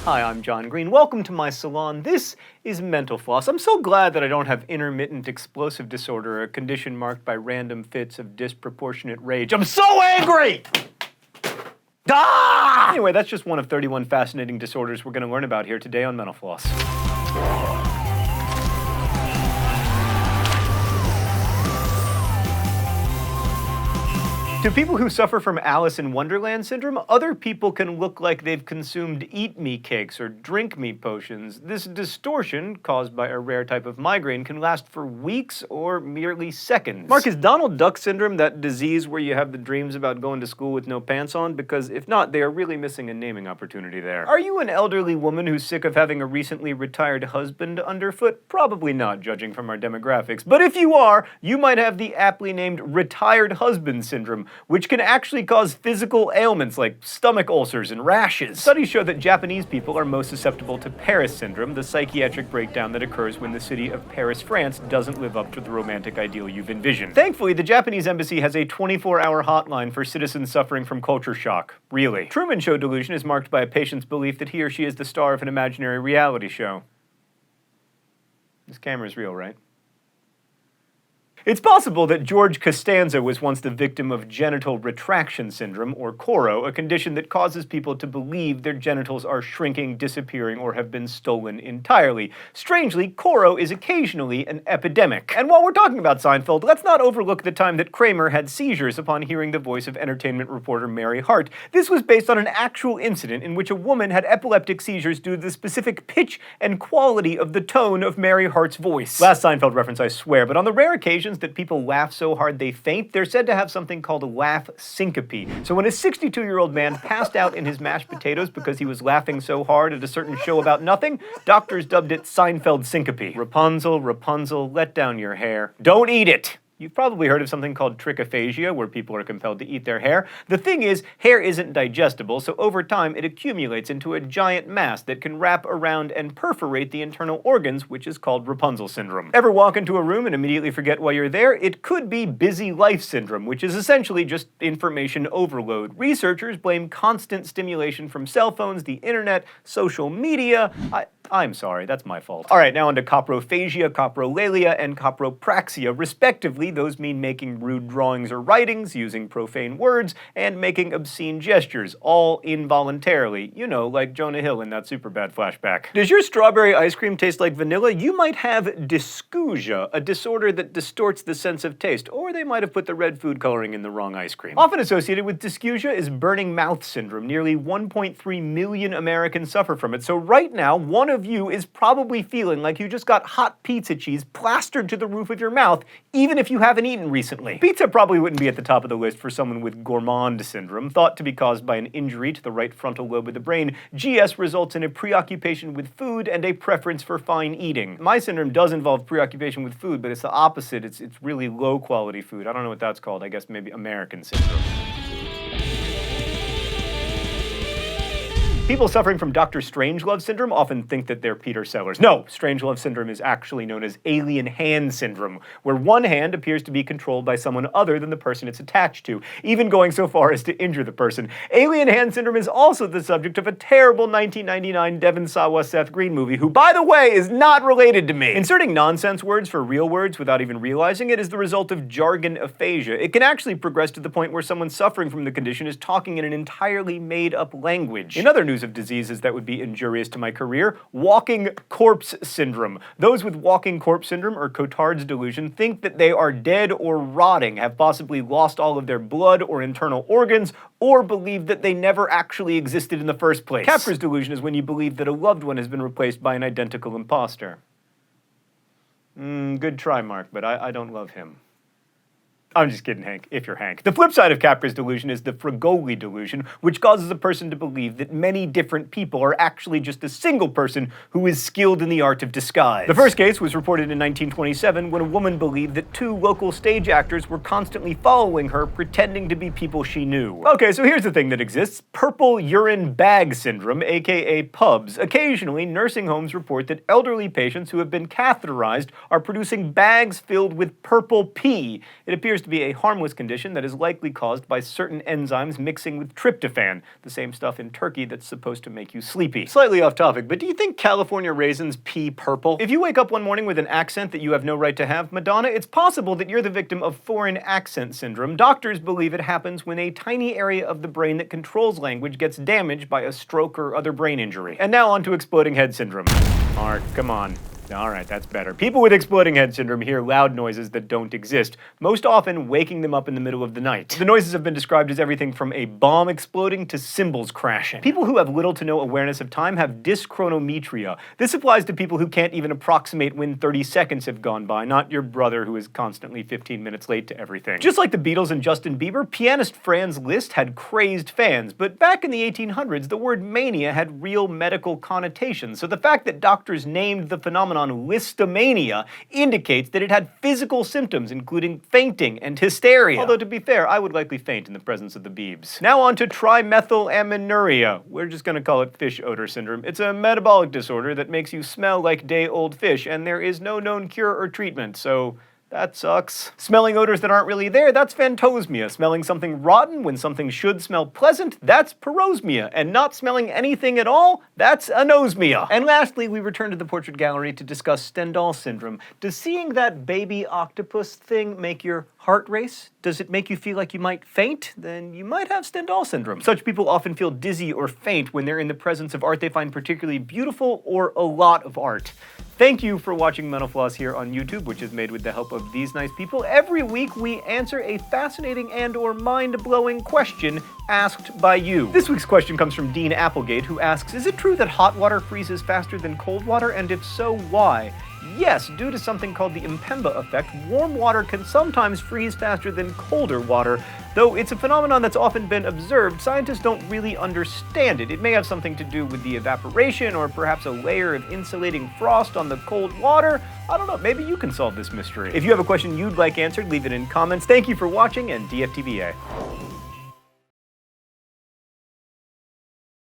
Hi, I'm John Green. Welcome to my salon. This is Mental Floss. I'm so glad that I don't have intermittent explosive disorder, a condition marked by random fits of disproportionate rage. I'm so angry! Ah! Anyway, that's just one of 31 fascinating disorders we're going to learn about here today on Mental Floss. To people who suffer from Alice in Wonderland syndrome, other people can look like they've consumed eat-me cakes or drink-me potions. This distortion, caused by a rare type of migraine, can last for weeks or merely seconds. Mark, is Donald Duck syndrome that disease where you have the dreams about going to school with no pants on? Because if not, they are really missing a naming opportunity there. Are you an elderly woman who's sick of having a recently retired husband underfoot? Probably not, judging from our demographics. But if you are, you might have the aptly named retired husband syndrome, which can actually cause physical ailments like stomach ulcers and rashes. Studies show that Japanese people are most susceptible to Paris syndrome, the psychiatric breakdown that occurs when the city of Paris, France doesn't live up to the romantic ideal you've envisioned. Thankfully, the Japanese embassy has a 24-hour hotline for citizens suffering from culture shock. Really. Truman Show delusion is marked by a patient's belief that he or she is the star of an imaginary reality show. This camera's real, right? It's possible that George Costanza was once the victim of genital retraction syndrome, or CORO, a condition that causes people to believe their genitals are shrinking, disappearing, or have been stolen entirely. Strangely, CORO is occasionally an epidemic. And while we're talking about Seinfeld, let's not overlook the time that Kramer had seizures upon hearing the voice of entertainment reporter Mary Hart. This was based on an actual incident in which a woman had epileptic seizures due to the specific pitch and quality of the tone of Mary Hart's voice. Last Seinfeld reference, I swear, but on the rare occasions that people laugh so hard they faint, they're said to have something called a laugh syncope. So when a 62-year-old man passed out in his mashed potatoes because he was laughing so hard at a certain show about nothing, doctors dubbed it Seinfeld syncope. Rapunzel, Rapunzel, let down your hair. Don't eat it! You've probably heard of something called trichophagia, where people are compelled to eat their hair. The thing is, hair isn't digestible, so over time it accumulates into a giant mass that can wrap around and perforate the internal organs, which is called Rapunzel syndrome. Ever walk into a room and immediately forget why you're there? It could be busy life syndrome, which is essentially just information overload. Researchers blame constant stimulation from cell phones, the internet, social media. I'm sorry, that's my fault. All right, now on to coprophagia, coprolalia, and copropraxia, respectively. Those mean making rude drawings or writings, using profane words, and making obscene gestures, all involuntarily. You know, like Jonah Hill in that Superbad flashback. Does your strawberry ice cream taste like vanilla? You might have dysgeusia, a disorder that distorts the sense of taste, or they might have put the red food coloring in the wrong ice cream. Often associated with dysgeusia is burning mouth syndrome. Nearly 1.3 million Americans suffer from it, so right now, one of you is probably feeling like you just got hot pizza cheese plastered to the roof of your mouth, even if you haven't eaten recently. Pizza probably wouldn't be at the top of the list for someone with gourmand syndrome, thought to be caused by an injury to the right frontal lobe of the brain. GS results in a preoccupation with food and a preference for fine eating. My syndrome does involve preoccupation with food, but it's the opposite. It's really low quality food. I don't know what that's called. I guess maybe American syndrome. People suffering from Dr. Strangelove syndrome often think that they're Peter Sellers. No, Strangelove syndrome is actually known as alien hand syndrome, where one hand appears to be controlled by someone other than the person it's attached to, even going so far as to injure the person. Alien hand syndrome is also the subject of a terrible 1999 Devon Sawa Seth Green movie, who, by the way, is not related to me. Inserting nonsense words for real words without even realizing it is the result of jargon aphasia. It can actually progress to the point where someone suffering from the condition is talking in an entirely made-up language. In other news of diseases that would be injurious to my career, walking corpse syndrome. Those with walking corpse syndrome or Cotard's delusion think that they are dead or rotting, have possibly lost all of their blood or internal organs, or believe that they never actually existed in the first place. Capgras delusion is when you believe that a loved one has been replaced by an identical imposter. Good try, Mark, but I don't love him. I'm just kidding, Hank, if you're Hank. The flip side of Capgras delusion is the Fregoli delusion, which causes a person to believe that many different people are actually just a single person who is skilled in the art of disguise. The first case was reported in 1927 when a woman believed that two local stage actors were constantly following her, pretending to be people she knew. Okay, so here's the thing that exists. Purple urine bag syndrome, aka PUBS. Occasionally, nursing homes report that elderly patients who have been catheterized are producing bags filled with purple pee. It appears appears to be a harmless condition that is likely caused by certain enzymes mixing with tryptophan, the same stuff in turkey that's supposed to make you sleepy. Slightly off topic, but do you think California raisins pee purple? If you wake up one morning with an accent that you have no right to have, Madonna, it's possible that you're the victim of foreign accent syndrome. Doctors believe it happens when a tiny area of the brain that controls language gets damaged by a stroke or other brain injury. And now on to exploding head syndrome. Art, come on. Alright, that's better. People with exploding head syndrome hear loud noises that don't exist, most often waking them up in the middle of the night. The noises have been described as everything from a bomb exploding to cymbals crashing. People who have little to no awareness of time have dyschronometria. This applies to people who can't even approximate when 30 seconds have gone by, not your brother who is constantly 15 minutes late to everything. Just like the Beatles and Justin Bieber, pianist Franz Liszt had crazed fans, but back in the 1800s, the word mania had real medical connotations, so the fact that doctors named the phenomenon listomania indicates that it had physical symptoms, including fainting and hysteria. Although, to be fair, I would likely faint in the presence of the Biebs. Now on to Trimethylaminuria. We're just gonna call it fish odor syndrome. It's a metabolic disorder that makes you smell like day-old fish, and there is no known cure or treatment, so that sucks. Smelling odors that aren't really there, that's phantosmia. Smelling something rotten when something should smell pleasant, that's parosmia. And not smelling anything at all, that's anosmia. And lastly, we return to the portrait gallery to discuss Stendhal Syndrome. Does seeing that baby octopus thing make your heart race? Does it make you feel like you might faint? Then you might have Stendhal Syndrome. Such people often feel dizzy or faint when they're in the presence of art they find particularly beautiful or a lot of art. Thank you for watching Mental Floss here on YouTube, which is made with the help of these nice people. Every week we answer a fascinating and or mind-blowing question asked by you. This week's question comes from Dean Applegate, who asks, is it true that hot water freezes faster than cold water, and if so, why? Yes, due to something called the Impemba effect, warm water can sometimes freeze faster than colder water. Though it's a phenomenon that's often been observed, scientists don't really understand it. It may have something to do with the evaporation or perhaps a layer of insulating frost on the cold water. I don't know, maybe you can solve this mystery. If you have a question you'd like answered, leave it in comments. Thank you for watching, and DFTBA.